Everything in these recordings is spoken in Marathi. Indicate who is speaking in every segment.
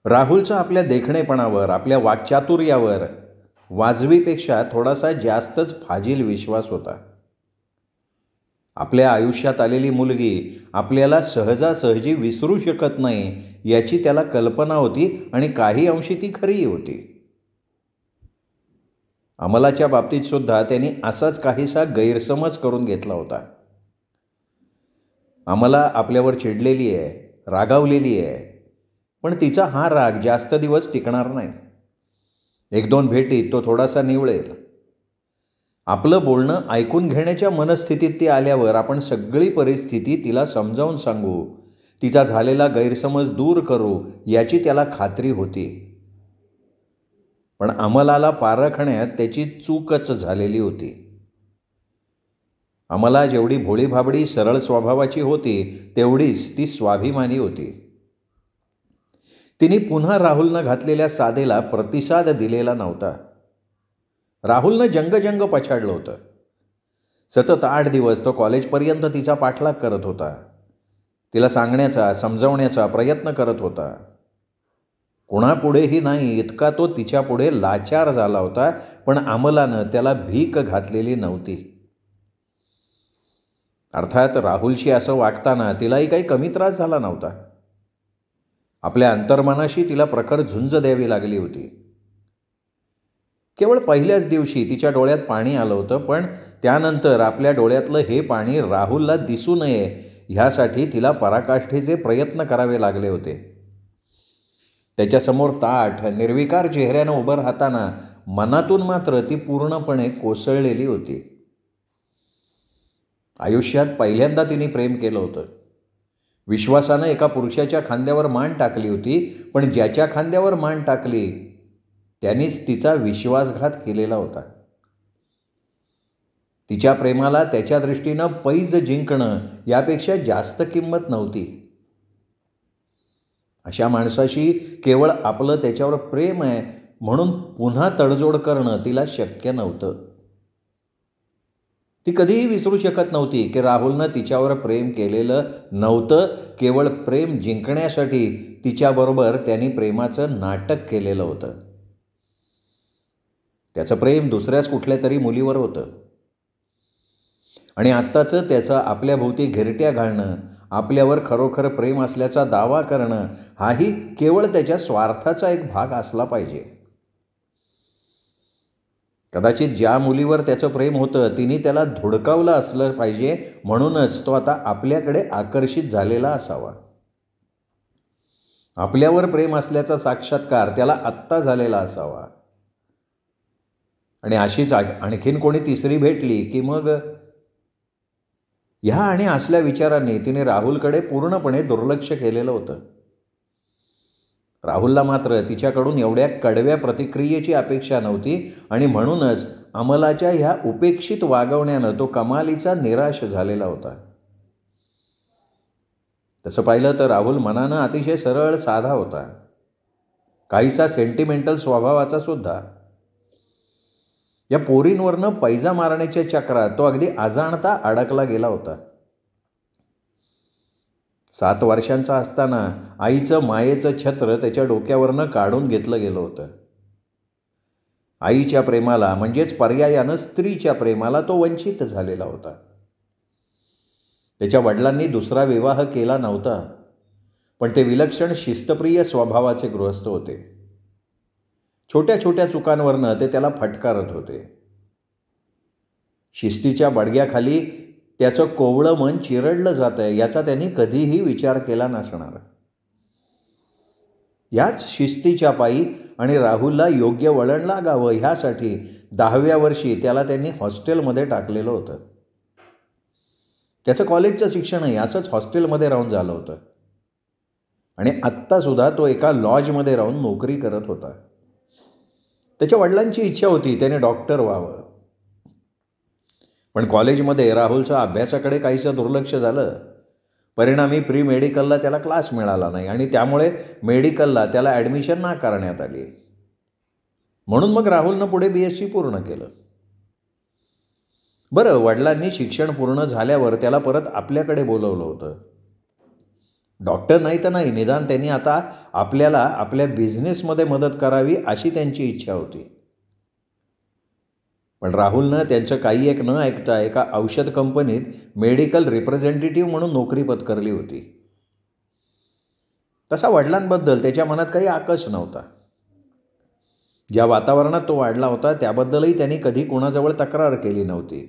Speaker 1: राहुलचा आपल्या देखणेपणावर, आपल्या वाक्चातुर्यावर वाजवीपेक्षा थोडासा जास्तच फाजील विश्वास होता. आपल्या आयुष्यात आलेली मुलगी आपल्याला सहजासहजी विसरू शकत नाही याची त्याला कल्पना होती आणि काही अंशी ती खरीही होती. अमलाच्या बाबतीत सुद्धा त्यांनी असाच काहीसा गैरसमज करून घेतला होता. अमला आपल्यावर चिडलेली आहे, रागावलेली आहे, पण तिचा हा राग जास्त दिवस टिकणार नाही. 1-2 भेटीत तो थोडासा निवळेल. आपलं बोलणं ऐकून घेण्याच्या मनस्थितीत ती आल्यावर आपण सगळी परिस्थिती तिला समजावून सांगू, तिचा झालेला गैरसमज दूर करू याची त्याला खात्री होती. पण अमलाला पारखण्यात त्याची चूकच झालेली होती. अमला जेवढी भोळीभाबडी सरळ स्वभावाची होती तेवढीच ती स्वाभिमानी होती. तिने पुन्हा राहुलनं घातलेल्या साधेला प्रतिसाद दिलेला नव्हता. राहुलनं जंग पछाडलं होतं. सतत 8 दिवस तो कॉलेजपर्यंत तिचा पाठलाग करत होता. तिला सांगण्याचा, समजावण्याचा प्रयत्न करत होता. कुणापुढेही नाही इतका तो तिच्यापुढे लाचार झाला होता, पण अमलानं त्याला भीक घातलेली नव्हती. अर्थात राहुलशी असं वागताना तिलाही काही कमी त्रास झाला नव्हता. आपल्या अंतर्मनाशी तिला प्रखर झुंज द्यावी लागली होती. केवळ पहिल्याच दिवशी तिच्या डोळ्यात पाणी आलं होतं, पण त्यानंतर आपल्या डोळ्यातलं हे पाणी राहुलला दिसू नये ह्यासाठी तिला पराकाष्ठेचे प्रयत्न करावे लागले होते. त्याच्यासमोर ताठ निर्विकार चेहऱ्यानं उभं राहताना मनातून मात्र ती पूर्णपणे कोसळलेली होती. आयुष्यात पहिल्यांदा तिने प्रेम केलं होतं. विश्वासानं एका पुरुषाच्या खांद्यावर मान टाकली होती, पण ज्याच्या खांद्यावर मान टाकली त्यानेच तिचा विश्वासघात केलेला होता. तिच्या प्रेमाला त्याच्या दृष्टीनं पैज जिंकणं यापेक्षा जास्त किंमत नव्हती. अशा माणसाशी केवळ आपलं त्याच्यावर प्रेम आहे म्हणून पुन्हा तडजोड करणं तिला शक्य नव्हतं. ती कधीही विसरू शकत नव्हती की राहुलनं तिच्यावर प्रेम केलेलं नव्हतं. केवळ प्रेम जिंकण्यासाठी तिच्याबरोबर त्यांनी प्रेमाचं नाटक केलेलं होतं. त्याचं प्रेम दुसऱ्याच कुठल्या तरी मुलीवर होतं आणि आत्ताचं त्याचं आपल्याभोवती घिरट्या घालणं, आपल्यावर खरोखर प्रेम असल्याचा दावा करणं हाही केवळ त्याच्या स्वार्थाचा एक भाग असला पाहिजे. कदाचित ज्या मुलीवर त्याचं प्रेम होतं तिने त्याला धुडकावलं असलं पाहिजे, म्हणूनच तो आता आपल्याकडे आकर्षित झालेला असावा. आपल्यावर प्रेम असल्याचा साक्षात्कार त्याला आत्ता झालेला असावा. आणि अशीच आणखीन कोणी तिसरी भेटली की मग ह्या आणि असल्या विचारांनी तिने राहुलकडे पूर्णपणे दुर्लक्ष केलेलं होतं. राहुलला मात्र तिच्याकडून एवढ्या कडव्या प्रतिक्रियेची अपेक्षा नव्हती आणि म्हणूनच अमलाच्या ह्या उपेक्षित वागवण्यानं तो कमालीचा निराश झालेला होता. तसं पाहिलं तर राहुल मनानं अतिशय सरळ साधा होता, काहीसा सेंटिमेंटल स्वभावाचा सुद्धा. या पोरींवरनं पैजा मारण्याच्या चक्रात तो अगदी अजाणता अडकला गेला होता. 7 वर्षांचा असताना आईचं मायेचं छत्र त्याच्या डोक्यावरनं काढून घेतलं गेलं होतं. आईच्या प्रेमाला म्हणजेच पर्यायानं स्त्रीच्या प्रेमाला तो वंचित झालेला होता. त्याच्या वडिलांनी दुसरा विवाह केला नव्हता, पण ते विलक्षण शिस्तप्रिय स्वभावाचे गृहस्थ होते. छोट्या छोट्या चुकांवरनं ते त्याला फटकारत होते. शिस्तीच्या बडग्याखाली त्याचं कोवळं मन चिरडलं जात आहे याचा त्यांनी कधीही विचार केला नसणार. याच शिस्तीच्या पायी आणि राहुलला योग्य वळण लागावं ह्यासाठी 10व्या वर्षी त्याला त्यांनी हॉस्टेलमध्ये टाकलेलं होतं. त्याचं कॉलेजचं शिक्षणही असंच हॉस्टेलमध्ये राहून झालं होतं आणि आत्तासुद्धा तो एका लॉजमध्ये राहून नोकरी करत होता. त्याच्या वडिलांची इच्छा होती त्याने डॉक्टर व्हावं, पण कॉलेजमध्ये राहुलचं अभ्यासाकडे काहीसं दुर्लक्ष झालं. परिणामी प्री मेडिकलला त्याला क्लास मिळाला नाही आणि त्यामुळे मेडिकलला त्याला ॲडमिशन नाकारण्यात आली. म्हणून मग राहुलनं पुढे BSc पूर्ण केलं. बरं, वडिलांनी शिक्षण पूर्ण झाल्यावर त्याला परत आपल्याकडे बोलवलं होतं. डॉक्टर नाही तर नाही, निदान त्यांनी आता आपल्याला आपल्या बिझनेसमध्ये मदत करावी अशी त्यांची इच्छा होती. पण राहुलनं त्यांचं काही एक न ऐकता एका औषध कंपनीत मेडिकल रिप्रेझेंटेटिव्ह म्हणून नोकरी पत्करली होती. तसा वडिलांबद्दल त्याच्या मनात काही आकस नव्हता. ज्या वातावरणात तो वाढला होता त्याबद्दलही त्यांनी कधी कोणाजवळ तक्रार केली नव्हती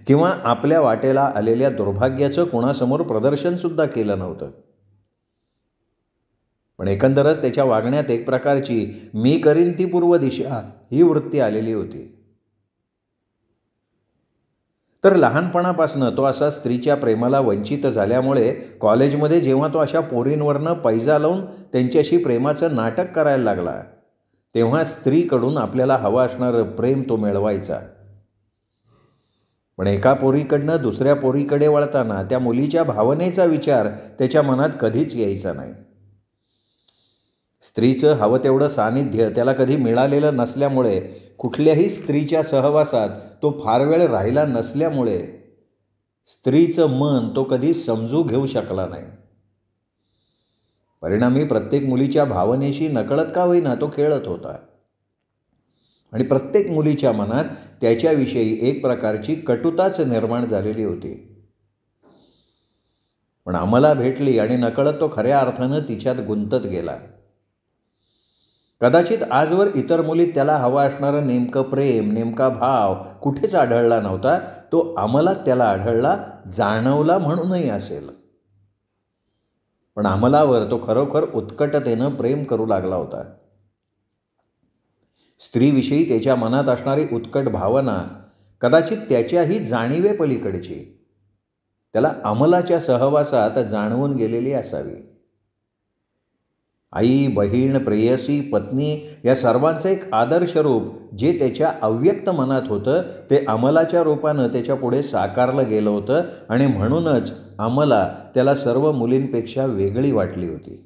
Speaker 1: किंवा आपल्या वाटेला आलेल्या दुर्भाग्याचं कोणासमोर प्रदर्शनसुद्धा केलं नव्हतं. पण एकंदरच त्याच्या वागण्यात एक प्रकारची मी करीन ती पूर्व दिशा ही वृत्ती आलेली होती. तर लहानपणापासून तो असा स्त्रीच्या प्रेमाला वंचित झाल्यामुळे कॉलेजमध्ये जेव्हा तो अशा पोरींवरनं पैजा लावून त्यांच्याशी प्रेमाचं नाटक करायला लागला तेव्हा स्त्रीकडून आपल्याला हवं असणारं प्रेम तो मिळवायचा. पण एका पोरीकडनं दुसऱ्या पोरीकडे वळताना त्या मुलीच्या भावनेचा विचार त्याच्या मनात कधीच यायचा नाही. स्त्रीचं हवं तेवढं सानिध्य त्याला कधी मिळालेलं नसल्यामुळे, कुठल्याही स्त्रीच्या सहवासात तो फार वेळ राहिला नसल्यामुळे स्त्रीचं मन तो कधी समजू घेऊ शकला नाही. परिणामी प्रत्येक मुलीच्या भावनेशी नकळत का होईना तो खेळत होता आणि प्रत्येक मुलीच्या मनात त्याच्याविषयी एक प्रकारची कटुताच निर्माण झालेली होती. पण अमला भेटली आणि नकळत तो खऱ्या अर्थानं तिच्यात गुंतत गेला. कदाचित आजवर इतर मुलीत त्याला हवा असणारं नेमकं प्रेम, नेमका भाव कुठेच आढळला नव्हता. तो अमलात त्याला आढळला, जाणवला म्हणूनही असेल. पण अमलावर तो खरोखर उत्कटतेनं प्रेम करू लागला होता. स्त्रीविषयी त्याच्या मनात असणारी उत्कट भावना कदाचित त्याच्याही जाणीवे पलीकडची त्याला अमलाच्या सहवासात जाणवून गेलेली असावी. आई, बहीण, प्रेयसी, पत्नी या सर्वांचं एक आदर्श रूप जे त्याच्या अव्यक्त मनात होतं ते अमलाच्या रूपानं त्याच्या पुढे साकारलं गेलं होतं आणि म्हणूनच अमला त्याला सर्व मुलींपेक्षा वेगळी वाटली होती.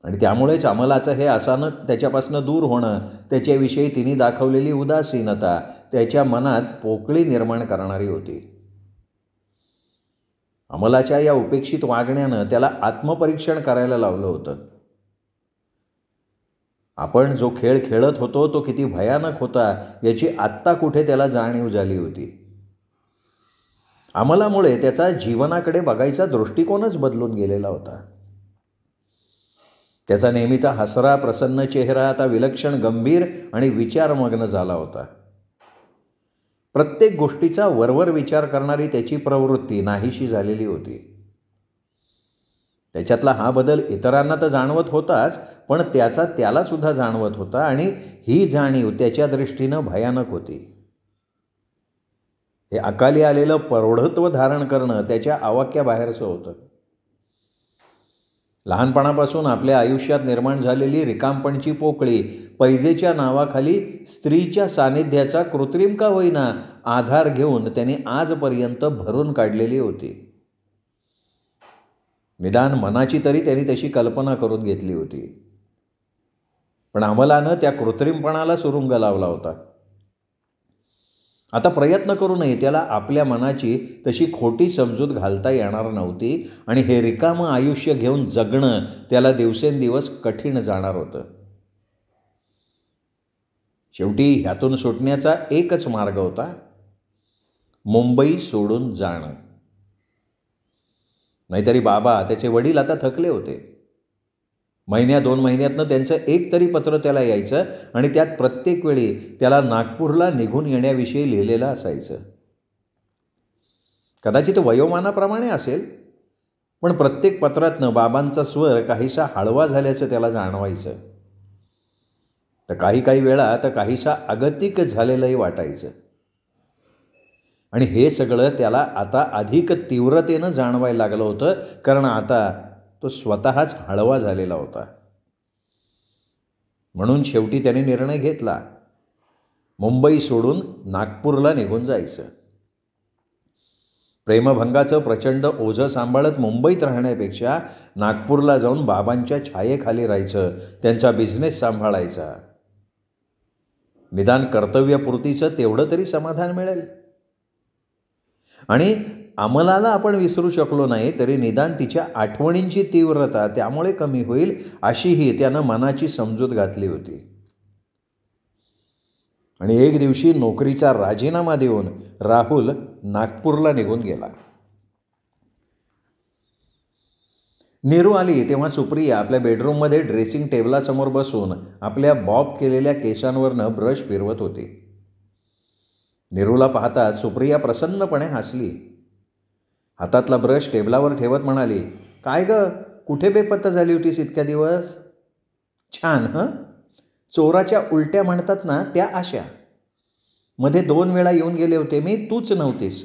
Speaker 1: आणि त्यामुळेच अमलाचं हे अचानक त्याच्यापासून दूर होणं, त्याच्याविषयी तिने दाखवलेली उदासीनता त्याच्या मनात पोकळी निर्माण करणारी होती. अमलाच्या या उपेक्षित वागण्यानं त्याला आत्मपरीक्षण करायला लावलं होतं. आपण जो खेळ खेळत होतो तो किती भयानक होता याची आत्ता कुठे त्याला जाणीव झाली होती. अमलामुळे त्याचा जीवनाकडे बघायचा दृष्टिकोनच बदलून गेलेला होता. त्याचा नेहमीचा हसरा प्रसन्न चेहरा आता विलक्षण गंभीर आणि विचारमग्न झाला होता. प्रत्येक गोष्टीचा वरवर विचार करणारी त्याची प्रवृत्ती नाहीशी झालेली होती. त्याच्यातला हा बदल इतरांना तर जाणवत होताच, पण त्याचा त्यालासुद्धा जाणवत होता आणि ही जाणीव त्याच्या दृष्टीनं भयानक होती. हे अकाली आलेलं प्रौढत्व धारण करणं त्याच्या आवाक्याबाहेरचं होतं. लहानपणापासून आपल्या आयुष्यात निर्माण झालेली रिकामपणची पोकळी पैजेच्या नावाखाली स्त्रीच्या सानिध्याचा कृत्रिम का होईना आधार घेऊन त्याने आजपर्यंत भरून काढलेली होती. निदान मनाची तरी त्यांनी तशी कल्पना करून घेतली होती. पण अमलानं त्या कृत्रिमपणाला सुरुंग लावला होता. आता प्रयत्न करूनही त्याला आपल्या मनाची तशी खोटी समजूत घालता येणार नव्हती आणि हे रिकामं आयुष्य घेऊन जगणं त्याला दिवसेंदिवस कठीण जाणार होतं. शेवटी ह्यातून सुटण्याचा एकच मार्ग होता, मुंबई सोडून जाणं. नाहीतरी बाबा, त्याचे वडील आता थकले होते. महिन्या 2 महिन्यातनं त्यांचं एक तरी पत्र त्याला यायचं आणि त्यात प्रत्येक वेळी त्याला नागपूरला निघून येण्याविषयी लिहिलेलं असायचं. कदाचित वयोमानाप्रमाणे असेल, पण प्रत्येक पत्रातनं बाबांचा स्वर काहीसा हळवा झाल्याचं त्याला जाणवायचं. तर काही वेळा तर काहीसा अगतिक झालेलंही वाटायचं. आणि हे सगळं त्याला आता अधिक तीव्रतेनं जाणवायला लागलं होतं, कारण आता तो स्वतःच हळवा झालेला होता. म्हणून शेवटी त्याने निर्णय घेतला, मुंबई सोडून नागपूरला निघून जायचं. प्रेमभंगाचं प्रचंड ओझं सांभाळत मुंबईत राहण्यापेक्षा नागपूरला जाऊन बाबांच्या छायेखाली राहायचं, त्यांचा बिझनेस सांभाळायचा. निदान कर्तव्यपूर्तीचं तेवढं तरी समाधान मिळेल. आणि अमलाला आपण विसरू शकलो नाही तरी निदान तिच्या आठवणींची तीव्रता त्यामुळे कमी होईल अशीही त्यानं मनाची समजूत घातली होती. आणि एक दिवशी नोकरीचा राजीनामा देऊन राहुल नागपूरला निघून गेला. नीरू आली तेव्हा सुप्रिया आपल्या बेडरूममध्ये ड्रेसिंग टेबलासमोर बसून आपल्या बॉब केलेल्या केसांवरनं ब्रश फिरवत होती. नीरूला पाहताच सुप्रिया प्रसन्नपणे हसली. हातातला ब्रश टेबलावर ठेवत म्हणाली, काय ग, कुठे बेपत्ता झाली होतीस इतक्या दिवस? छान चोराच्या उलट्या म्हणतात ना त्या अशा. मध्ये 2 वेळा येऊन गेले होते मी, तूच नव्हतीस.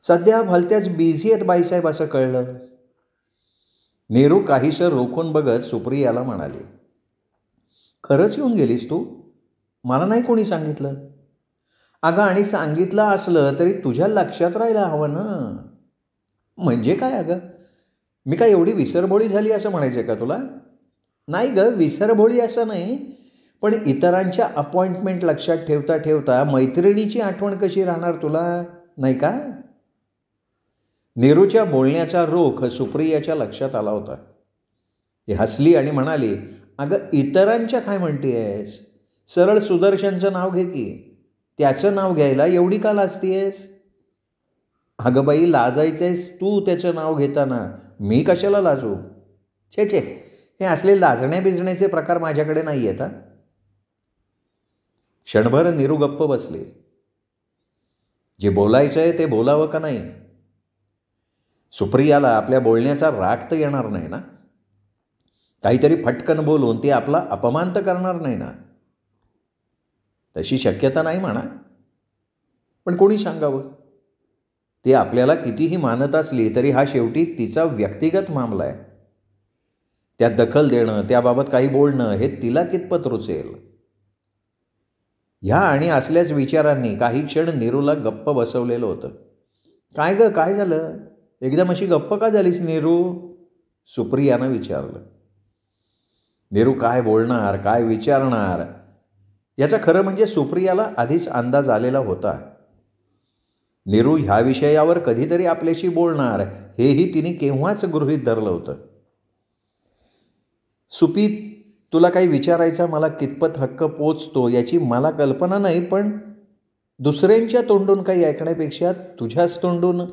Speaker 1: सध्या भलत्याच बिझी आहेत बाईसाहेब असं कळलं. नीरू काहीसं रोखून बघत सुप्रियाला म्हणाली, खरंच येऊन गेलीस तू? मला नाही कोणी सांगितलं. अगं आणि सांगितलं असलं तरी तुझ्या लक्षात राहायला हवं ना. म्हणजे काय अगं, मी काय एवढी विसरभोळी झाली असं म्हणायचं आहे का तुला? नाही ग, विसरभोळी असं नाही, पण इतरांच्या अपॉइंटमेंट लक्षात ठेवता ठेवता मैत्रिणीची आठवण कशी राहणार तुला, नाही का? नीरूच्या बोलण्याचा रोख सुप्रियाच्या लक्षात आला होता. ती हसली आणि म्हणाली, अगं इतरांच्या काय म्हणतेस? सरळ सुदर्शनचं नाव घे की. त्याचं नाव घ्यायला एवढी का लाजतीयस? अगं बाई, लाजायचंयस तू त्याचं नाव घेताना, मी कशाला लाजू? छे छे, हे असले लाजण्या बिजण्याचे प्रकार माझ्याकडे नाही आहेत. क्षणभर नीरू गप्प बसली. जे बोलायचं आहे ते बोलावं का नाही? सुप्रियाला आपल्या बोलण्याचा राग तर येणार नाही ना? काहीतरी फटकन बोलून ती आपला अपमान तर करणार नाही ना? तशी शक्यता नाही म्हणा, पण कोणी सांगावं? ती आपल्याला कितीही मानत असली तरी हा शेवटी तिचा व्यक्तिगत मामला आहे. त्यात दखल देणं, त्याबाबत काही बोलणं हे तिला कितपत रुचेल? ह्या आणि असल्याच विचारांनी काही क्षण नीरूला गप्प बसवलेलं होतं. काय ग, काय झालं? एकदम अशी गप्प का झालीस नीरू? सुप्रियानं विचारलं. नीरू काय बोलणार, काय विचारणार याचा खरं म्हणजे सुप्रियाला आधीच अंदाज आलेला होता. नीरू ह्या विषयावर कधीतरी आपल्याशी बोलणार हेही तिने केव्हाच गृहीत धरलं होतं. सुपी, तुला काही विचारायचा मला कितपत हक्क पोचतो याची मला कल्पना नाही, पण दुसऱ्यांच्या तोंडून काही ऐकण्यापेक्षा तुझ्याच तोंडून.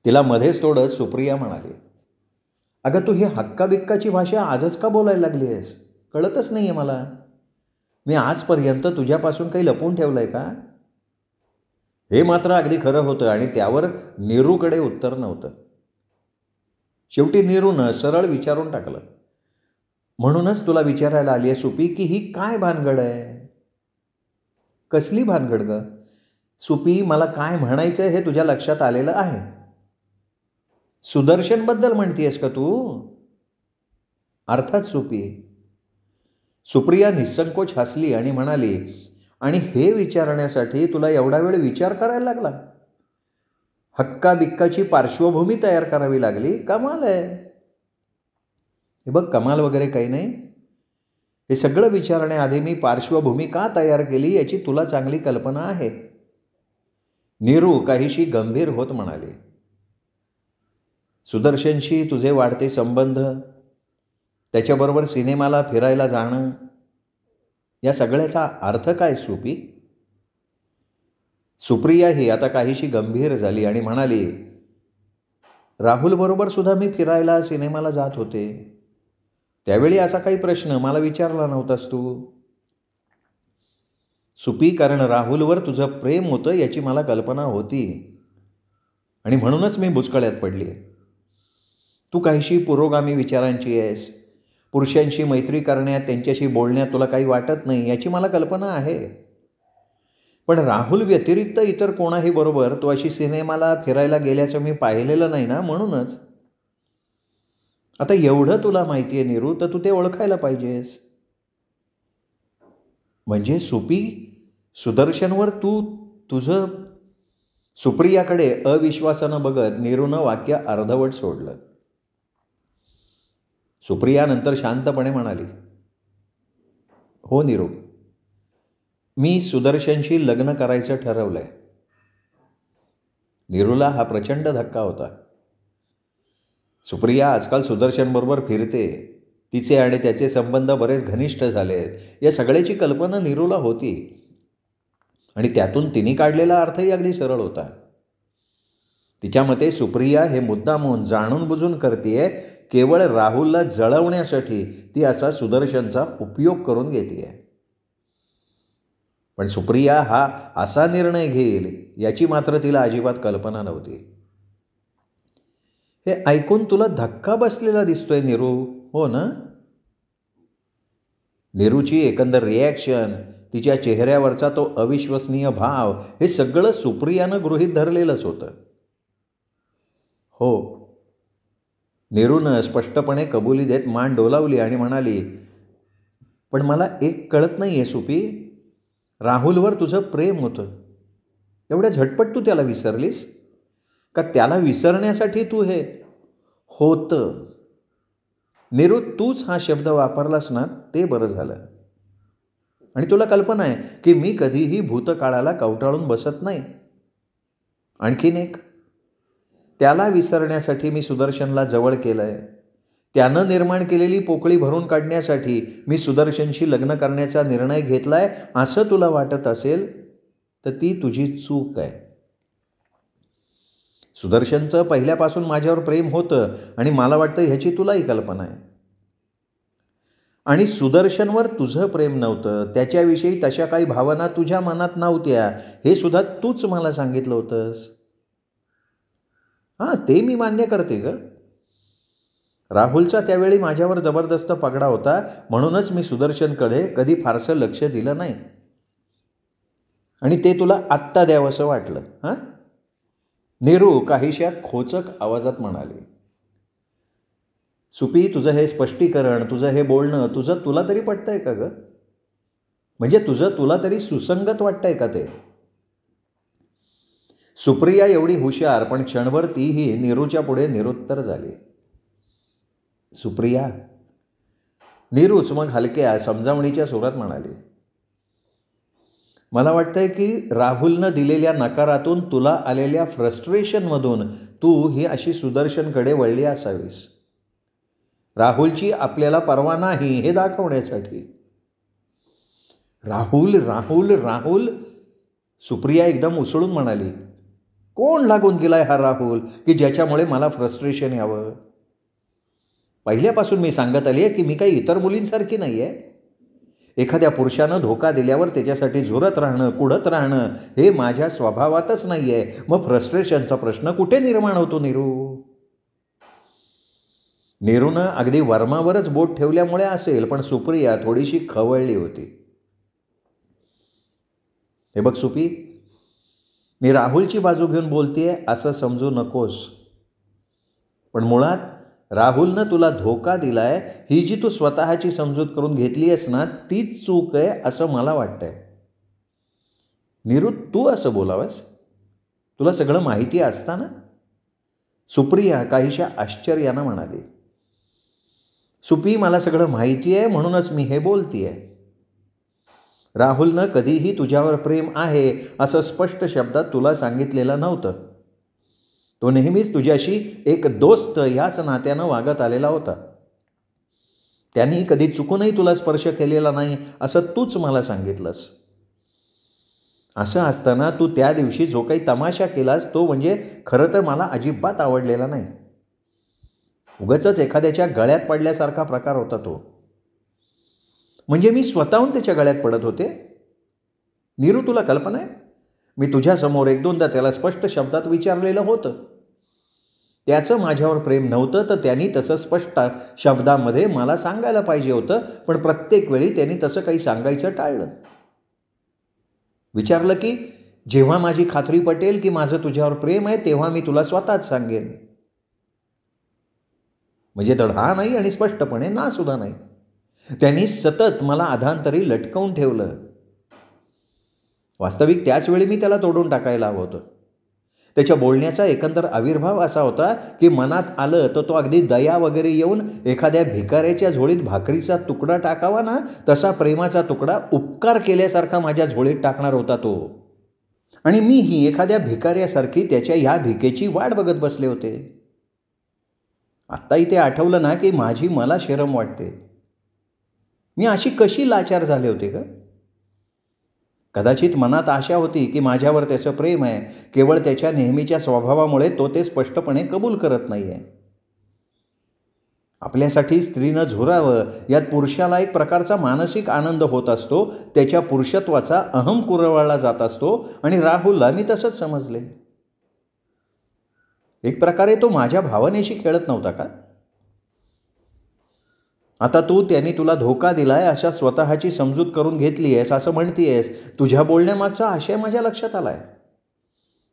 Speaker 1: तिला मध्येच तोडत सुप्रिया म्हणाली, अगं तू ही हक्काबिक्काची भाषा आजच का बोलायला लागली आहेस? कळतच नाही आहे मला. मी आजपर्यंत तुझ्यापासून काही लपवून ठेवलं आहे का? हे मात्र अगदी खरं होतं आणि त्यावर नीरूकडे उत्तर नव्हतं. शेवटी नीरूनं सरळ विचारून टाकलं, म्हणूनच तुला विचारायला आली आहे सुपी की ही काय भानगड आहे? कसली भानगड ग? सुपी, मला काय म्हणायचं हे तुझ्या लक्षात आलेलं आहे. सुदर्शनबद्दल म्हणतीयस का तू? अर्थात सुपी. सुप्रिया निसंकोच हसली आणि म्हणाली, आणि हे विचारण्यासाठी तुला एवढा वेळ विचार करायला लागला? हक्काबिक्काची पार्श्वभूमी तयार करावी लागली? कमाल आहे. हे बघ, कमाल वगैरे काही नाही. हे सगळं विचारण्याआधी मी पार्श्वभूमी का तयार केली याची तुला चांगली कल्पना आहे. नीरू काहीशी गंभीर होत म्हणाली, सुदर्शनशी तुझे वाढते संबंध, त्याच्याबरोबर सिनेमाला फिरायला जाणं, या सगळ्याचा अर्थ काय सुपी? सुप्रिया ही आता काहीशी गंभीर झाली आणि म्हणाली, राहुलबरोबर सुद्धा मी फिरायला सिनेमाला जात होते. त्यावेळी असा काही प्रश्न मला विचारला नव्हतास तू. सुपी, कारण राहुलवर तुझं प्रेम होतं याची मला कल्पना होती आणि म्हणूनच मी बुचकळ्यात पडली. तू काहीशी पुरोगामी विचारांची आहेस. पुरुषांशी मैत्री करण्यात, त्यांच्याशी बोलण्यात तुला काही वाटत नाही याची मला कल्पना आहे. पण राहुल व्यतिरिक्त इतर कोणाही बरोबर तो अशी सिनेमाला फिरायला गेल्याचं मी पाहिलेलं नाही ना, म्हणूनच. आता एवढं तुला माहिती आहे नीरू, तर तू ते ओळखायला पाहिजेस. म्हणजे सुपी, सुदर्शनवर तुझं. सुप्रियाकडे अविश्वासानं बघत नीरूनं वाक्य अर्धवट सोडलं. सुप्रिया नंतर शांतपणे म्हणाली, हो नीरू, मी सुदर्शनशी लग्न करायचं ठरवलंय. नीरूला हा प्रचंड धक्का होता. सुप्रिया आजकाल सुदर्शनबरोबर फिरते, तिचे आणि त्याचे संबंध बरेच घनिष्ठ झालेत, या सगळ्याची कल्पना नीरूला होती आणि त्यातून तिने काढलेला अर्थही अगदी सरळ होता. तिच्या मते सुप्रिया हे मुद्दामून जाणून बुजून करतीये, केवळ राहुलला जळवण्यासाठी ती असा सुदर्शनचा उपयोग करून घेतीये. पण सुप्रिया हा असा निर्णय घेईल याची मात्र तिला अजिबात कल्पना नव्हती. हे ऐकून तुला धक्का बसलेला दिसतोय नीरू, हो ना? नीरूची एकंदर रिॲक्शन, तिच्या चेहऱ्यावरचा तो अविश्वसनीय भाव, हे सगळं सुप्रियानं गृहीत धरलेलंच होतं. हो, नीरूनं स्पष्टपणे कबुली देत मान डोलावली आणि म्हणाली, पण मला एक कळत नाही आहे सुपी, राहुलवर तुझं प्रेम होतं, एवढ्या झटपट तू त्याला विसरलीस का? त्याला विसरण्यासाठी तू हे होतं, नीरू तूच हा शब्द वापरलास ना, ते बरं झालं. आणि तुला कल्पना आहे की मी कधीही भूतकाळाला कवटाळून बसत नाही. आणखीन एक, त्याला विसरण्यासाठी मी सुदर्शनला जवळ केलं आहे. त्यानं निर्माण केलेली पोकळी भरून काढण्यासाठी मी सुदर्शनशी लग्न करण्याचा निर्णय घेतला आहे, असं तुला वाटत असेल तर ती तुझी चूक आहे. सुदर्शनचं पहिल्यापासून माझ्यावर प्रेम होतं आणि मला वाटतं ह्याची तुलाही कल्पना आहे. आणि सुदर्शनवर तुझं प्रेम नव्हतं, त्याच्याविषयी तशा काही भावना तुझ्या मनात नव्हत्या, हे सुद्धा तूच मला सांगितलं होतंस. हां, ते मी मान्य करते ग. राहुलचा त्यावेळी माझ्यावर जबरदस्त पगडा होता, म्हणूनच मी सुदर्शनकडे कधी फारसं लक्ष दिलं नाही आणि ते तुला आत्ता द्यावंसं वाटलं. हां, नीरू काहीशा खोचक आवाजात म्हणाली. सुपी, तुझं हे स्पष्टीकरण, तुझं हे बोलणं, तुला तरी पटतंय का ग? म्हणजे तुला तरी सुसंगत वाटतंय का ते? सुप्रिया एवढी हुशार, पण क्षणभर तीही नीरूच्या पुढे निरुत्तर झाली. सुप्रिया, नीरूच मग हलक्या समजावणीच्या सुरात म्हणाली, मला वाटतंय की राहुलनं दिलेल्या नकारातून तुला आलेल्या फ्रस्ट्रेशनमधून तू ही अशी सुदर्शनकडे वळली असावीस, राहुलची आपल्याला पर्वा नाही हे दाखवण्यासाठी. राहुल राहुल राहुल, सुप्रिया एकदम उसळून म्हणाली, कोण लागून गेलाय हा राहुल की ज्याच्यामुळे मला फ्रस्ट्रेशन यावं? पहिल्यापासून मी सांगत आली आहे की मी काही इतर मुलींसारखी नाही आहे. एखाद्या पुरुषानं धोका दिल्यावर त्याच्यासाठी झुरत राहणं, कुढत राहणं, हे माझ्या स्वभावातच नाही आहे. मग फ्रस्ट्रेशनचा प्रश्न कुठे निर्माण होतो नीरू? नीरूनं अगदी वर्मावरच बोट ठेवल्यामुळे असेल, पण सुप्रिया थोडीशी खवळली होती. हे बघ सुपी, मी राहुलची बाजू घेऊन बोलतेय असं समजू नकोस, पण मुळात राहुलनं तुला धोका दिलाय ही जी तू स्वतःची समजूत करून घेतली आहेस ना, तीच चूक आहे असं मला वाटतंय. नीरू, तू असं बोलावंस? तुला सगळं माहिती असताना? सुप्रिया काहीशा आश्चर्यानं म्हणाली. सुपी, मला सगळं माहिती आहे म्हणूनच मी हे बोलतीये. राहुलनं कधीही तुझ्यावर प्रेम आहे असं स्पष्ट शब्दात तुला सांगितलेलं नव्हतं. तो नेहमीच तुझ्याशी एक दोस्त ह्याच नात्यानं वागत आलेला होता. त्यांनी कधी चुकूनही तुला स्पर्श केलेला नाही असं तूच मला सांगितलंस. असं असताना तू त्या दिवशी जो काही तमाशा केलास तो म्हणजे खरं तर मला अजिबात आवडलेला नाही. उगाचच एखाद्याच्या गळ्यात पडल्यासारखा प्रकार होता तो. म्हणजे मी स्वतःहून त्याच्या गळ्यात पडत होते. नीरू, तुला कल्पना आहे, मी तुझ्यासमोर एक दोनदा त्याला स्पष्ट शब्दात विचारलेलं होतं. त्याचं माझ्यावर प्रेम नव्हतं तर त्यांनी तसं स्पष्ट शब्दामध्ये मला सांगायला पाहिजे होतं, पण प्रत्येक वेळी त्यांनी तसं काही सांगायचं टाळलं. विचारलं की जेव्हा माझी खात्री पटेल की माझं तुझ्यावर प्रेम आहे तेव्हा मी तुला स्वतःच सांगेन. म्हणजे धड हा नाही आणि स्पष्टपणे ना सुद्धा नाही. त्यांनी सतत मला अधांतरी लटकवून ठेवलं. वास्तविक त्याच वेळी मी त्याला तोडून टाकायला हवं होतं. त्याच्या बोलण्याचा एकंदर आविर्भाव असा होता की मनात आलं तर तो अगदी दया वगैरे येऊन एखाद्या भिकाऱ्याच्या झोळीत भाकरीचा तुकडा टाकावा ना, तसा प्रेमाचा तुकडा उपकार केल्यासारखा माझ्या झोळीत टाकणार होता तो. आणि मीही एखाद्या भिकाऱ्यासारखी त्याच्या ह्या भिकेची वाट बघत बसले होते. आत्ता इथे आठवलं ना की माझी मला शरम वाटते. मी अशी कशी लाचार झाले होते का? कदाचित मनात आशा होती की माझ्यावर त्याचं प्रेम आहे. केवळ त्याच्या नेहमीच्या स्वभावामुळे तो ते स्पष्टपणे कबूल करत नाही आहे. आपल्यासाठी स्त्रीनं झुरावं यात पुरुषाला एक प्रकारचा मानसिक आनंद होत असतो. त्याच्या पुरुषत्वाचा अहम कुरवाळला जात असतो. आणि राहुलला मी तसंच समजले. एक प्रकारे तो माझ्या भावनेशी खेळत नव्हता का? आता त्यांनी तुला धोका दिलाय अशा स्वतःची समजूत करून घेतली आहेस असं म्हणतीयस. तुझ्या बोलण्यामागचा आशय माझ्या लक्षात आलाय.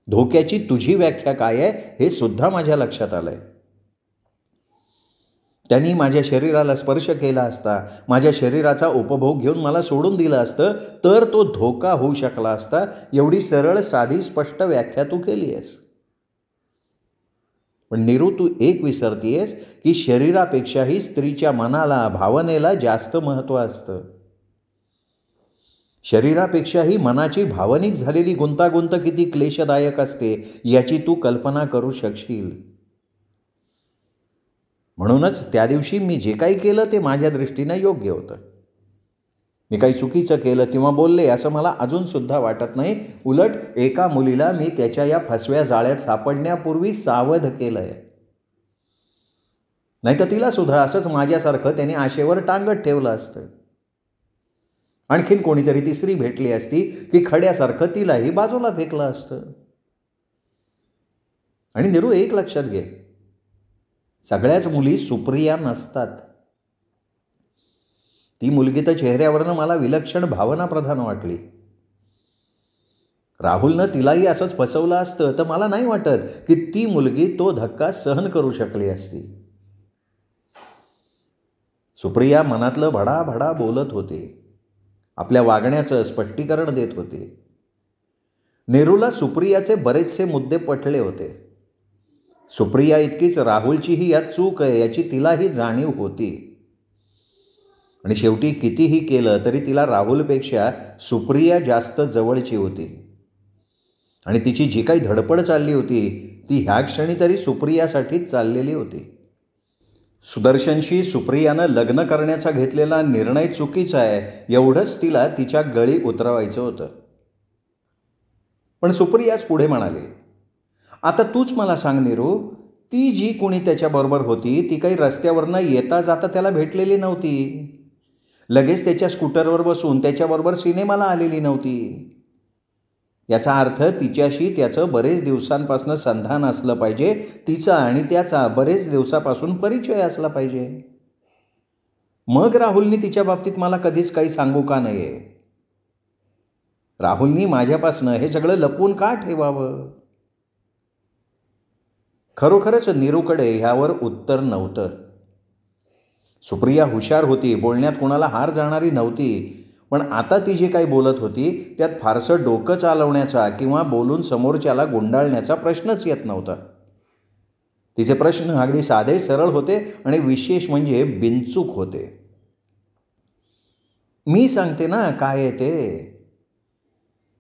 Speaker 1: धोक्याची तुझी व्याख्या काय आहे हे सुद्धा माझ्या लक्षात आलंय. त्यांनी माझ्या शरीराला स्पर्श केला असता, माझ्या शरीराचा उपभोग घेऊन मला सोडून दिलं असतं तर तो धोका होऊ शकला असता. एवढी सरळ साधी स्पष्ट व्याख्या तू केली आहेस. पण नीरू, तू एक विसरतीयस की शरीरापेक्षाही स्त्रीच्या मनाला, भावनेला जास्त महत्त्व असतं. शरीरापेक्षाही मनाची भावनिक झालेली गुंतागुंत किती क्लेशदायक असते याची तू कल्पना करू शकशील. म्हणूनच त्या दिवशी मी जे काही केलं ते माझ्या दृष्टीनं योग्य होतं. मी काही चुकीचं केलं किंवा बोलले असं मला अजूनसुद्धा वाटत नाही. उलट एका मुलीला मी त्याच्या या फसव्या जाळ्यात सापडण्यापूर्वी सावध केलं आहे. नाही तर तिला सुद्धा असंच माझ्यासारखं त्याने आशेवर टांगत ठेवलं असतं. आणखीन कोणीतरी तिसरी भेटली असती की खड्यासारखं तिलाही बाजूला फेकलं असतं. आणि नीरू, एक लक्षात घे, सगळ्याच मुली सुप्रिया नसतात. ती मुलगी तर चेहऱ्यावरनं मला विलक्षण भावना प्रधान वाटली. राहुलनं तिलाही असंच फसवलं असतं तर मला नाही वाटत की ती मुलगी तो धक्का सहन करू शकली असती. सुप्रिया मनातलं भडाभडा बोलत होते. आपल्या वागण्याचं स्पष्टीकरण देत होते. नेरूला सुप्रियाचे बरेचसे मुद्दे पटले होते. सुप्रिया इतकीच राहुलचीही यात चूक आहे याची तिलाही जाणीव होती. आणि शेवटी कितीही केलं तरी तिला राहुलपेक्षा सुप्रिया जास्त जवळची होती. आणि तिची जी काही धडपड चालली होती ती ह्या क्षणी तरी सुप्रियासाठीच चाललेली होती. सुदर्शनशी सुप्रियानं लग्न करण्याचा घेतलेला निर्णय चुकीचा आहे एवढंच तिला तिच्या गळी उतरवायचं होतं. पण सुप्रियाच पुढे म्हणाली, आता तूच मला सांग नीरू, ती जी कोणी त्याच्याबरोबर होती ती काही रस्त्यावरनं येता जाता त्याला भेटलेली नव्हती. लगेच त्याच्या स्कूटरवर बसून त्याच्याबरोबर सिनेमाला आलेली नव्हती. याचा अर्थ तिच्याशी त्याचं बरेच दिवसांपासून संधान असलं पाहिजे. तिचा आणि त्याचा बरेच दिवसापासून परिचय असला पाहिजे. मग राहुलनी तिच्या बाबतीत मला कधीच काही सांगू का नये? राहुलनी माझ्यापासून हे सगळं लपवून का ठेवावं? खरोखरच नीरूकडे ह्यावर उत्तर नव्हतं. सुप्रिया हुशार होती, बोलण्यात कुणाला हार जाणारी नव्हती. पण आता ती जे काही बोलत होती त्यात फारसं डोकं चालवण्याचा किंवा बोलून समोरच्याला गुंडाळण्याचा प्रश्नच येत नव्हता. तिचे प्रश्न अगदी साधे सरळ होते आणि विशेष म्हणजे बिनचूक होते. मी सांगते ना काय आहे ते.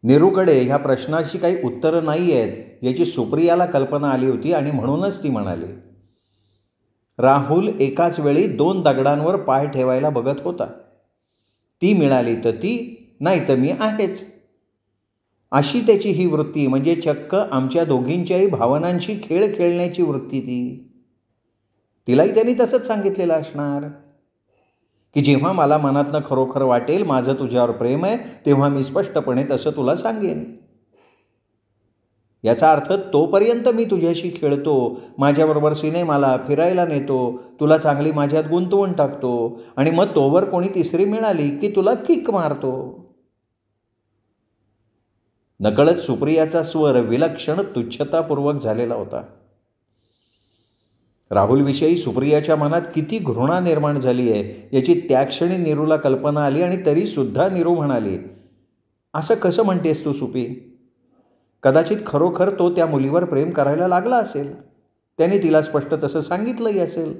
Speaker 1: नीरूकडे ह्या प्रश्नाची काही उत्तरं नाही आहेत याची सुप्रियाला कल्पना आली होती आणि म्हणूनच ती म्हणाली, राहुल एकाच वेळी 2 दगडांवर पाय ठेवायला बघत होता. ती मिळाली तर ती, नाही तर मी आहेच. अशी त्याची ही वृत्ती, म्हणजे चक्क आमच्या दोघींच्याही भावनांशी खेळ खेळण्याची वृत्ती ती. तिलाही त्यांनी तसंच सांगितलेलं असणार की जेव्हा मला मनातनं खरोखर वाटेल माझं तुझ्यावर प्रेम आहे तेव्हा मी स्पष्टपणे तसं तुला सांगेन. याचा अर्थ तोपर्यंत मी तुझ्याशी खेळतो, माझ्याबरोबर सिनेमाला फिरायला नेतो, तुला चांगली माझ्यात गुंतवून टाकतो आणि मग तोवर कोणी तिसरी मिळाली की तुला किक मारतो. नकळत सुप्रियाचा स्वर विलक्षण तुच्छतापूर्वक झालेला होता. राहुलविषयी सुप्रियाच्या मनात किती घृणा निर्माण झाली आहे याची त्या क्षणी नीरूला कल्पना आली. आणि तरीसुद्धा नीरू म्हणाली, असं कसं म्हणतेस तू सुपी? कदाचित खरोखर तो त्या मुलीवर प्रेम करायला लागला असेल. त्याने तिला स्पष्ट तसं सांगितलंही असेल.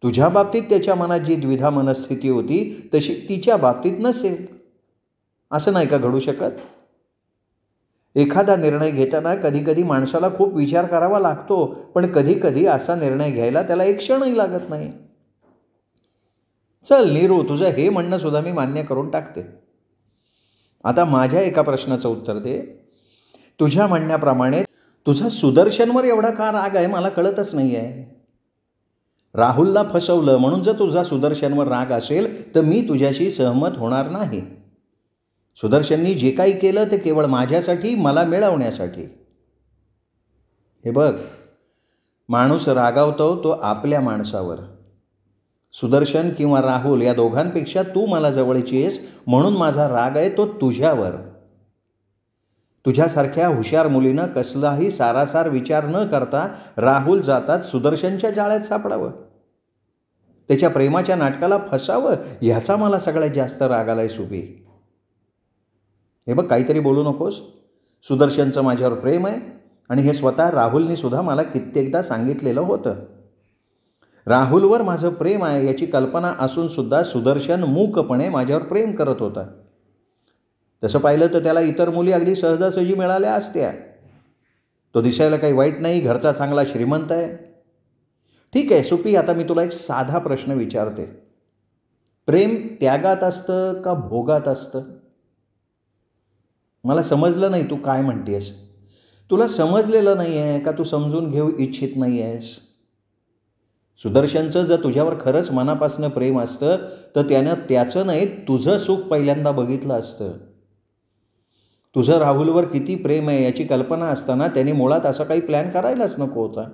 Speaker 1: तुझ्या बाबतीत त्याच्या मनात जी द्विधा मनस्थिती होती तशी तिच्या बाबतीत नसेल. असं नाही का घडू शकत? एखादा निर्णय घेताना कधी कधी माणसाला खूप विचार करावा लागतो, पण कधी कधी असा निर्णय घ्यायला त्याला एक क्षणही लागत नाही. चल नीरू, तुझं हे म्हणणं सुद्धा मी मान्य करून टाकते. आता माझ्या एका प्रश्नाचं उत्तर दे. तुझ्या म्हणण्याप्रमाणे तुझा सुदर्शनवर एवढा का राग आहे मला कळतच नाही आहे. राहुलला फसवलं म्हणून जर तुझा सुदर्शनवर राग असेल तर मी तुझ्याशी सहमत होणार नाही. सुदर्शननी जे काही केलं ते केवळ माझ्यासाठी, मला मिळवण्यासाठी. हे बघ, माणूस रागावतो तो आपल्या माणसावर. सुदर्शन किंवा राहुल या दोघांपेक्षा तू मला जवळची आहेस म्हणून माझा राग आहे तो तुझ्यावर. तुझ्यासारख्या हुशार मुलीनं कसलाही सारासार विचार न करता राहुल जाताच सुदर्शनच्या जाळ्यात सापडावं, त्याच्या प्रेमाच्या नाटकाला फसावं, ह्याचा मला सगळ्यात जास्त राग आलाय सुपी. हे बघ, काहीतरी बोलू नकोस. सुदर्शनचं माझ्यावर प्रेम आहे आणि हे स्वतः राहुलनी सुद्धा मला कित्येकदा सांगितलेलं होतं. राहुलवर माझं प्रेम आहे याची कल्पना असून सुद्धा सुदर्शन मूकपणे माझ्यावर प्रेम करत होता. तसं पाहिलं तर त्याला इतर मुली अगदी सहजासहजी मिळाल्या असत्या. तो दिसायला काही वाईट नाही, घरचा चांगला श्रीमंत आहे. ठीक आहे सुपी, आता मी तुला एक साधा प्रश्न विचारते. प्रेम त्यागात असतं का भोगात असतं? मला समजलं नाही तू काय म्हणतेस. तुला समजलेलं नाही आहे का तू समजून घेऊ इच्छित नाही आहेस? सुदर्शनचं जर तुझ्यावर खरंच मनापासून प्रेम असतं तर त्यानं त्याचं नाही तुझं सुख पहिल्यांदा बघितलं असतं. तुझं राहुलवर किती प्रेम आहे याची कल्पना असताना त्यांनी मुळात असा काही प्लॅन करायलाच नको होता.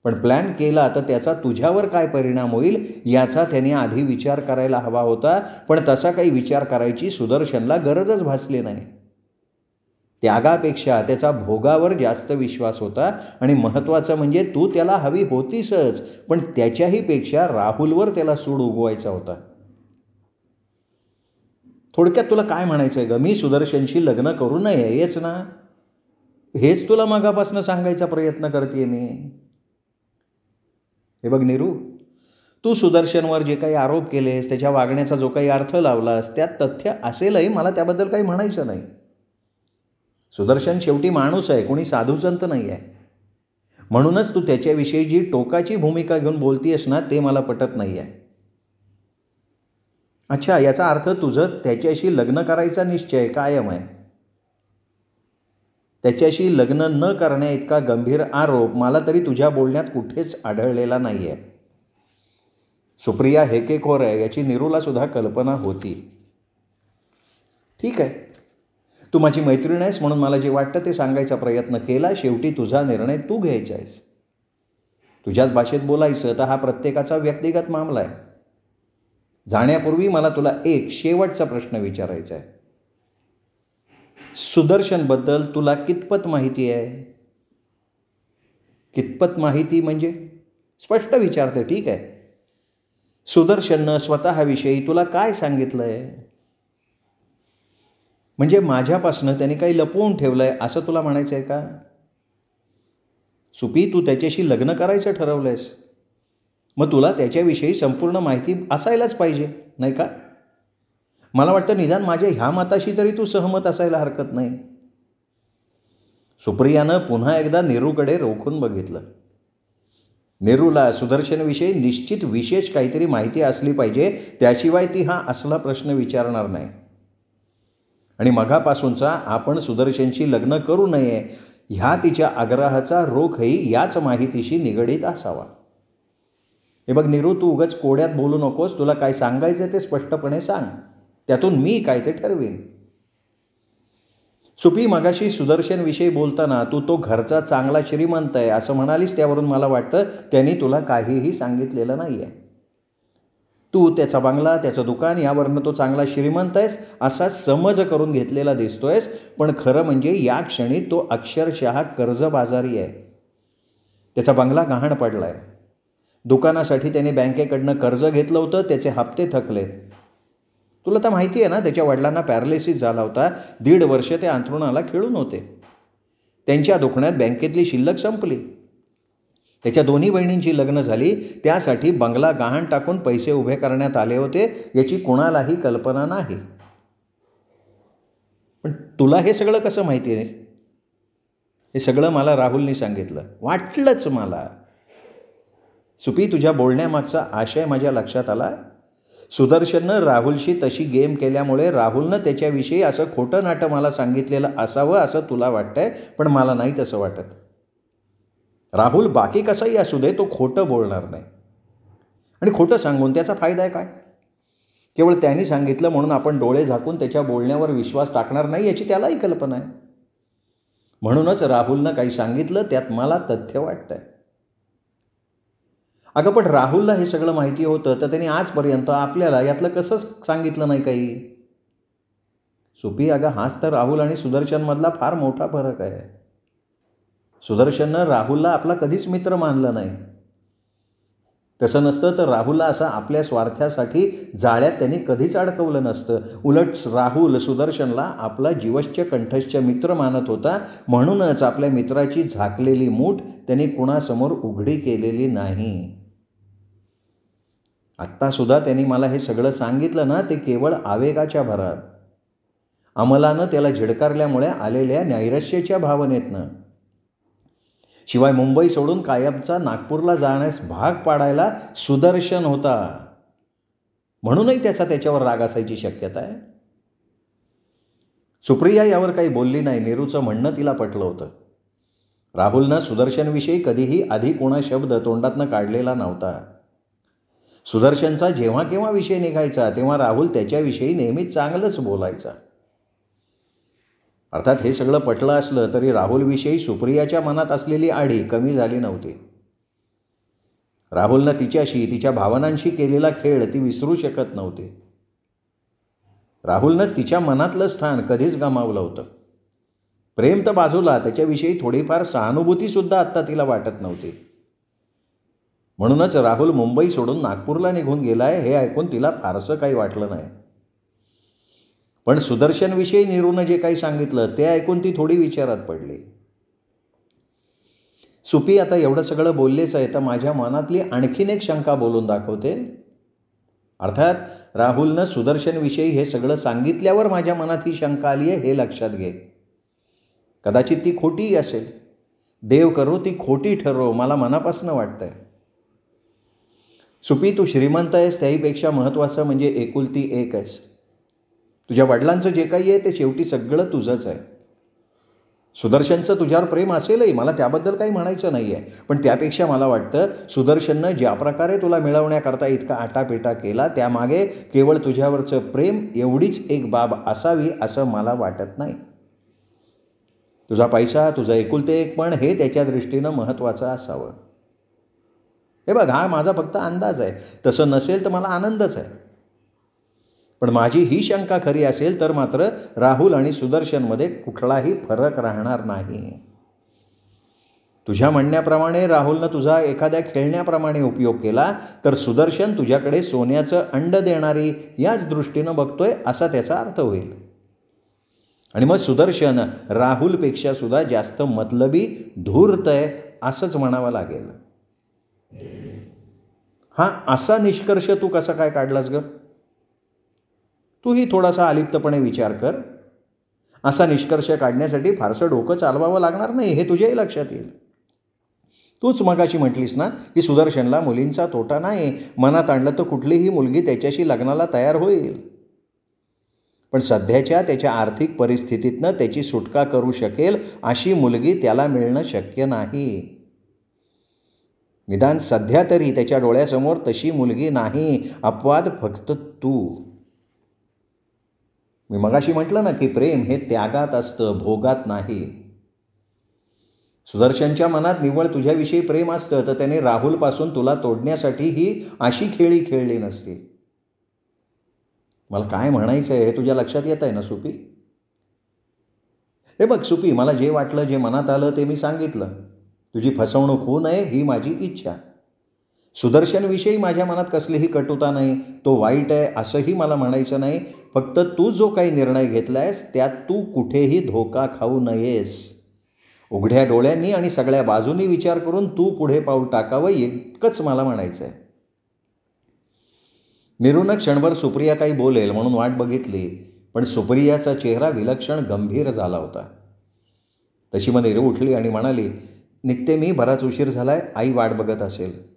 Speaker 1: पण प्लॅन केला तर त्याचा तुझ्यावर काय परिणाम होईल याचा त्याने आधी विचार करायला हवा होता. पण तसा काही विचार करायची सुदर्शनला गरजच भासली नाही. त्यागापेक्षा त्याचा भोगावर जास्त विश्वास होता आणि महत्त्वाचं म्हणजे तू त्याला हवी होतीसच, पण त्याच्याही पेक्षा राहुलवर त्याला सूड उगवायचा होता. थोडक्यात तुला काय म्हणायचं आहे ग? मी सुदर्शनशी लग्न करू नये हेच ना? हेच तुला मगापासून सांगायचा प्रयत्न करते मी. हे बघ नीरू, तू सुदर्शनवर जे काही आरोप केलेस, त्याच्या वागण्याचा जो काही अर्थ लावलास त्यात तथ्य असेलही, मला त्याबद्दल काही म्हणायचं नाही. सुदर्शन शेवटी माणूस आहे, कोणी साधुसंत नाही आहे. म्हणूनच तू त्याच्याविषयी जी टोकाची भूमिका घेऊन बोलतीयस ना ते मला पटत नाही आहे. अच्छा, याचा अर्थ तुझं त्याच्याशी लग्न करायचा निश्चय कायम आहे. त्याच्याशी लग्न न करण्या इतका गंभीर आरोप मला तरी तुझ्या बोलण्यात कुठेच आढळलेला नाही आहे. सुप्रिया हेकेखोर आहे याची नीरूला सुद्धा कल्पना होती. ठीक आहे, तू माझी मैत्रीण आहेस म्हणून मला जे वाटतं ते सांगायचा प्रयत्न केला. शेवटी तुझा निर्णय तू घ्यायचा आहेस. तुझ्याच भाषेत बोलायचं तर हा प्रत्येकाचा व्यक्तिगत मामला आहे. जाण्यापूर्वी मला तुला एक शेवटचा प्रश्न विचारायचा आहे. सुदर्शनबद्दल तुला कितपत माहिती आहे? कितपत माहिती म्हणजे? स्पष्ट विचारते, ठीक आहे. सुदर्शननं स्वतःविषयी तुला काय सांगितलं आहे? म्हणजे माझ्यापासनं त्याने काही लपवून ठेवलं आहे असं तुला म्हणायचं आहे का? सुपी, तू त्याच्याशी लग्न करायचं ठरवलं आहेस, मग तुला त्याच्याविषयी संपूर्ण माहिती असायलाच पाहिजे नाही का? मला वाटतं निदान माझ्या ह्या मताशी तरी तू सहमत असायला हरकत नाही. सुप्रियानं पुन्हा एकदा नीरूकडे रोखून बघितलं. नीरूला सुदर्शनविषयी निश्चित विशेष काहीतरी माहिती असली पाहिजे, त्याशिवाय ती हा असला प्रश्न विचारणार नाही. आणि मगापासूनचा आपण सुदर्शनशी लग्न करू नये ह्या तिच्या आग्रहाचा रोखही याच माहितीशी निगडीत असावा. हे बघ नीरू, तू उगाच कोड्यात बोलू नकोस. तुला काय सांगायचं ते स्पष्टपणे सांग, त्यातून मी काय ते ठरवीन. सुपी, मगाशी सुदर्शनविषयी बोलताना तू तो घरचा चांगला श्रीमंत आहे असं म्हणालीस, त्यावरून मला वाटतं त्यांनी तुला काहीही सांगितलेलं नाही आहे. तू त्याचा बंगला, त्याचं दुकान यावरनं तो चांगला श्रीमंत आहेस असा समज करून घेतलेला दिसतोयस, पण खरं म्हणजे या क्षणी तो अक्षरशः कर्जबाजारी आहे. त्याचा बंगला गहाण पडला आहे. दुकानासाठी त्याने बँकेकडनं कर्ज घेतलं होतं, त्याचे हप्ते थकलेत. तुला तर माहिती आहे ना, त्याच्या वडिलांना पॅरालिसिस झाला होता. 1.5 वर्ष ते अंथरुणाला खिळून होते. त्यांच्या दुखण्यात बँकेतली शिल्लक संपली. त्याच्या दोन्ही बहिणींची लग्न झाली, त्यासाठी बंगला गहाण टाकून पैसे उभे करण्यात आले होते याची कोणालाही कल्पना नाही. पण तुला हे सगळं कसं माहिती आहे? हे सगळं मला राहुलने सांगितलं. वाटलंच मला. सुपी, तुझ्या बोलण्यामागचा आशय माझ्या लक्षात आला. सुदर्शननं राहुलशी तशी गेम केल्यामुळे राहुलनं त्याच्याविषयी असं खोटं नाटं मला सांगितलेलं असावं असं तुला वाटतंय, पण मला नाही तसं वाटत. राहुल बाकी कसाही असू दे, तो खोटं बोलणार नाही. आणि खोटं सांगून त्याचा फायदा आहे काय? केवळ त्यांनी सांगितलं म्हणून आपण डोळे झाकून त्याच्या बोलण्यावर विश्वास टाकणार नाही याची त्यालाही कल्पना आहे. म्हणूनच राहुलनं काही सांगितलं त्यात मला तथ्य वाटतंय. अगं पण राहुलला हे सगळं माहिती होतं तर त्यांनी आजपर्यंत आपल्याला यातलं कसं सांगितलं नाही काही? सुपी, अगं हाच तर राहुल आणि सुदर्शनमधला फार मोठा फरक आहे. सुदर्शननं राहुलला आपला कधीच मित्र मानलं नाही. तसं नसतं तर राहुलला असं आपल्या स्वार्थासाठी जाळ्यात त्यांनी कधीच अडकवलं नसतं. उलट राहुल सुदर्शनला आपला जीवश्च कंठश्च मित्र मानत होता. म्हणूनच आपल्या मित्राची झाकलेली मूठ त्यांनी कुणासमोर उघडी केलेली नाही. आत्तासुद्धा त्यांनी मला हे सगळं सांगितलं ना, ते केवळ आवेगाच्या भरात, अंमलानं त्याला झिडकारल्यामुळे आलेल्या नैराश्याच्या भावनेतनं. शिवाय मुंबई सोडून कायमचा नागपूरला जाण्यास भाग पाडायला सुदर्शन होता म्हणूनही त्याच्यावर राग असायची शक्यता आहे. सुप्रिया यावर काही बोलली नाही. नीरूचं म्हणणं तिला पटलं होतं. राहुलनं सुदर्शनविषयी कधीही आधी कोणा शब्द तोंडातनं काढलेला नव्हता. सुदर्शनचा जेव्हा केव्हा विषय निघायचा तेव्हा राहुल त्याच्याविषयी नेहमीच चांगलंच बोलायचा. अर्थात हे सगळं पटलं असलं तरी राहुलविषयी सुप्रियाच्या मनात असलेली आढी कमी झाली नव्हती. राहुलनं तिच्याशी, तिच्या भावनांशी केलेला खेळ ती विसरू शकत नव्हती. राहुलनं तिच्या मनातलं स्थान कधीच गमावलं होतं. प्रेम तर बाजूला, त्याच्याविषयी थोडीफार सहानुभूतीसुद्धा आत्ता तिला वाटत नव्हती. म्हणूनच राहुल मुंबई सोडून नागपूरला निघून गेलाय हे ऐकून तिला फारसं काही वाटलं नाही. पण सुदर्शनविषयी नीरूनं जे काही सांगितलं ते ऐकून ती थोडी विचारात पडली. सुपी, आता एवढं सगळं बोललेच आहे तर माझ्या मनातली आणखीन एक शंका बोलून दाखवते. अर्थात राहुलनं सुदर्शनविषयी हे सगळं सांगितल्यावर माझ्या मनात ही शंका आली आहे हे लक्षात घे. कदाचित ती खोटीही असेल. देव करो ती खोटी ठरो, मला मनापासून वाटतंय. सुपी, तू श्रीमंत आहेस त्याहीपेक्षा महत्त्वाचं म्हणजे एकुलती एक आहेस. तुझ्या वडिलांचं जे काही आहे ते शेवटी सगळं तुझंच आहे. सुदर्शनचं तुझ्यावर प्रेम असेलही, मला त्याबद्दल काही म्हणायचं नाही आहे. पण त्यापेक्षा मला वाटतं सुदर्शननं ज्या प्रकारे तुला मिळवण्याकरता इतका आटापिटा केला त्यामागे केवळ तुझ्यावरचं प्रेम एवढीच एक बाब असावी असं मला वाटत नाही. तुझा पैसा, तुझं एकुलते एक पण हे त्याच्या दृष्टीनं महत्त्वाचं असावं. हे बघ, हा माझा फक्त अंदाज आहे. तसं नसेल तर मला आनंदच आहे. पण माझी ही शंका खरी असेल तर मात्र राहुल आणि सुदर्शनमध्ये कुठलाही फरक राहणार नाही. तुझ्या म्हणण्याप्रमाणे राहुलनं तुझा एखाद्या खेळण्याप्रमाणे उपयोग केला तर सुदर्शन तुझ्याकडे सोन्याचं अंड देणारी याच दृष्टीनं बघतोय असा त्याचा अर्थ होईल. आणि मग सुदर्शन राहुलपेक्षा सुद्धा जास्त मतलबी, धूर्त आहे असंच म्हणावं लागेल. हा असा निष्कर्ष तू कसा काय काढलास ग? तूही थोडासा अलिप्तपणे विचार कर. असा निष्कर्ष काढण्यासाठी फारसं डोकं चालवावं लागणार नाही हे तुझ्याही लक्षात येईल. तूच मगाशी म्हटलीस ना की सुदर्शनला मुलींचा तोटा नाही, मनात आणलं तर कुठलीही मुलगी त्याच्याशी लग्नाला तयार होईल. पण सध्याच्या त्याच्या आर्थिक परिस्थितीतनं त्याची सुटका करू शकेल अशी मुलगी त्याला मिळणं शक्य नाही. निदान सध्या तरी त्याच्या डोळ्यासमोर तशी मुलगी नाही. अपवाद फक्त तू. मी मगाशी म्हटलं ना की प्रेम हे त्यागात असतं, भोगात नाही. सुदर्शनच्या मनात निव्वळ तुझ्याविषयी प्रेम असतं तर त्याने राहुलपासून तुला तोडण्यासाठी ही अशी खेळी खेळली नसती. मला काय म्हणायचं आहे हे तुझ्या लक्षात येत आहे ना सुपी? हे बघ सुपी, मला जे वाटलं, जे मनात आलं ते मी सांगितलं. तुझी फसवणूक होऊ नये ही माझी इच्छा. सुदर्शनविषयी माझ्या मनात कसलीही कटुता नाही. तो वाईट आहे असंही मला म्हणायचं नाही. फक्त तू जो काही निर्णय घेतला आहेस त्यात तू कुठेही धोका खाऊ नयेस. उघड्या डोळ्यांनी आणि सगळ्या बाजूंनी विचार करून तू पुढे पाऊल टाकावं इतकंच मला म्हणायचं आहे. नीरूनं क्षणभर सुप्रिया काही बोलेल म्हणून वाट बघितली. पण सुप्रियाचा चेहरा विलक्षण गंभीर झाला होता. तशी मग नीरू उठली आणि म्हणाली, निघते मी, बराच उशीर झालाय, आई वाट बघत असेल.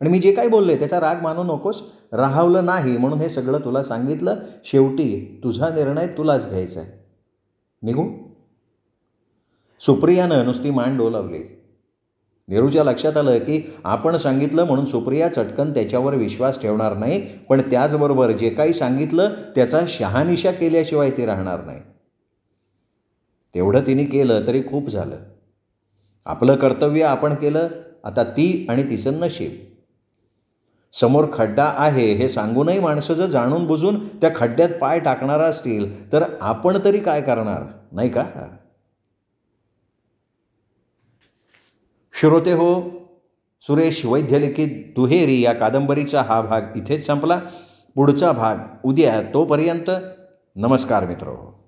Speaker 1: आणि मी जे काही बोलले त्याचा राग मानू नकोस. राहावलं नाही म्हणून हे सगळं तुला सांगितलं. शेवटी तुझा निर्णय तुलाच घ्यायचा आहे. निघू? सुप्रियानं नुसती मान डोलावली. नीरूच्या लक्षात आलं की आपण सांगितलं म्हणून सुप्रिया चटकन त्याच्यावर विश्वास ठेवणार नाही, पण त्याचबरोबर जे काही सांगितलं त्याचा शहानिशा केल्याशिवाय ती राहणार नाही. तेवढं तिने केलं तरी खूप झालं. आपलं कर्तव्य आपण केलं. आता ती आणि तिचं नशीब. समोर खड्डा आहे हे सांगूनही माणसं जर जाणून बुजून त्या खड्ड्यात पाय टाकणार असतील तर आपण तरी काय करणार, नाही का? श्रोते हो, सुरेश वैद्य लिखित दुहेरी या कादंबरीचा हा भाग इथेच संपला. पुढचा भाग उद्या. तोपर्यंत नमस्कार मित्रहो.